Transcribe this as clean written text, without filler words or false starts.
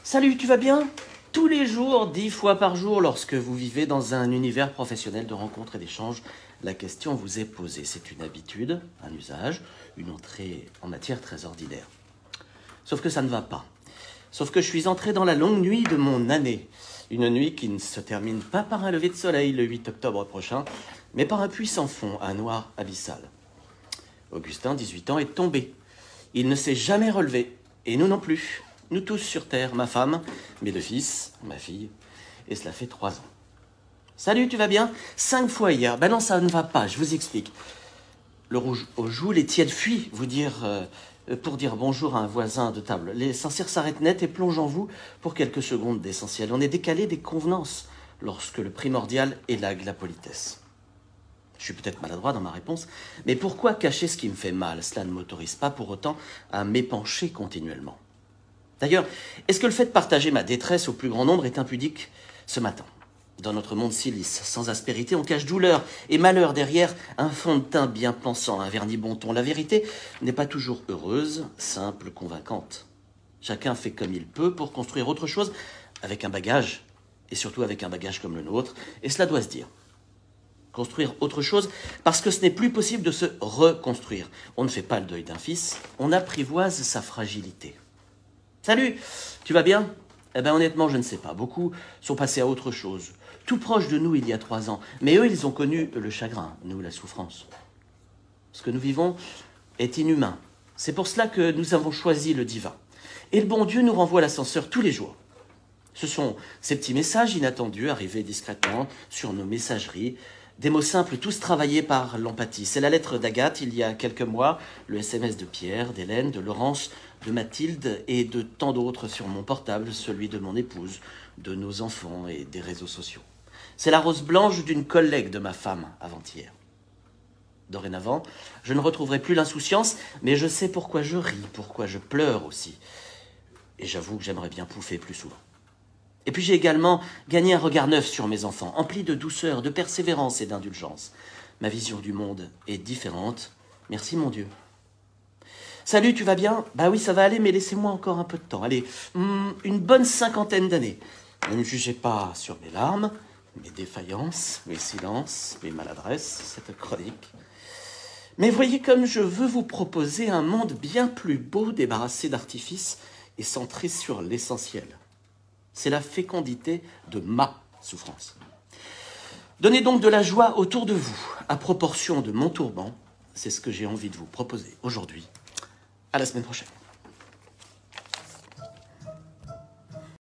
Salut, tu vas bien? Tous les jours, 10 fois par jour, lorsque vous vivez dans un univers professionnel de rencontres et d'échanges, la question vous est posée. C'est une habitude, un usage, une entrée en matière très ordinaire. Sauf que ça ne va pas. Sauf que je suis entré dans la longue nuit de mon année. Une nuit qui ne se termine pas par un lever de soleil le 8 octobre prochain, mais par un puits sans fond, un noir abyssal. Augustin, 18 ans, est tombé. Il ne s'est jamais relevé, et nous non plus. Nous tous sur Terre, ma femme, mes 2 fils, ma fille, et cela fait 3 ans. Salut, tu vas bien? 5 fois hier. Ben non, ça ne va pas, je vous explique. Le rouge aux joues, les tièdes fuient, pour dire bonjour à un voisin de table. Les sincères s'arrêtent net et plongent en vous pour quelques secondes d'essentiel. On est décalé des convenances lorsque le primordial élague la politesse. Je suis peut-être maladroit dans ma réponse, mais pourquoi cacher ce qui me fait mal? Cela ne m'autorise pas pour autant à m'épancher continuellement. D'ailleurs, est-ce que le fait de partager ma détresse au plus grand nombre est impudique ce matin? Dans notre monde si lisse, sans aspérité, on cache douleur et malheur derrière un fond de teint bien pensant, un vernis bon ton. La vérité n'est pas toujours heureuse, simple, convaincante. Chacun fait comme il peut pour construire autre chose avec un bagage, et surtout avec un bagage comme le nôtre, et cela doit se dire. Construire autre chose parce que ce n'est plus possible de se reconstruire. On ne fait pas le deuil d'un fils, on apprivoise sa fragilité. Salut, tu vas bien? Eh bien honnêtement, je ne sais pas. Beaucoup sont passés à autre chose. Tout proche de nous il y a 3 ans. Mais eux, ils ont connu le chagrin, nous la souffrance. Ce que nous vivons est inhumain. C'est pour cela que nous avons choisi le divin. Et le bon Dieu nous renvoie l'ascenseur tous les jours. Ce sont ces petits messages inattendus arrivés discrètement sur nos messageries, des mots simples tous travaillés par l'empathie. C'est la lettre d'Agathe il y a quelques mois, le SMS de Pierre, d'Hélène, de Laurence, de Mathilde et de tant d'autres sur mon portable, celui de mon épouse, de nos enfants et des réseaux sociaux. C'est la rose blanche d'une collègue de ma femme avant-hier. Dorénavant, je ne retrouverai plus l'insouciance, mais je sais pourquoi je ris, pourquoi je pleure aussi. Et j'avoue que j'aimerais bien pouffer plus souvent. Et puis j'ai également gagné un regard neuf sur mes enfants, empli de douceur, de persévérance et d'indulgence. Ma vision du monde est différente. Merci mon Dieu. Salut, tu vas bien? Bah oui, ça va aller, mais laissez-moi encore un peu de temps. Allez, une bonne 50aine d'années. Ne me jugez pas sur mes larmes, mes défaillances, mes silences, mes maladresses, cette chronique. Mais voyez comme je veux vous proposer un monde bien plus beau, débarrassé d'artifices et centré sur l'essentiel. C'est la fécondité de ma souffrance. Donnez donc de la joie autour de vous, à proportion de mon tourment. C'est ce que j'ai envie de vous proposer aujourd'hui. À la semaine prochaine.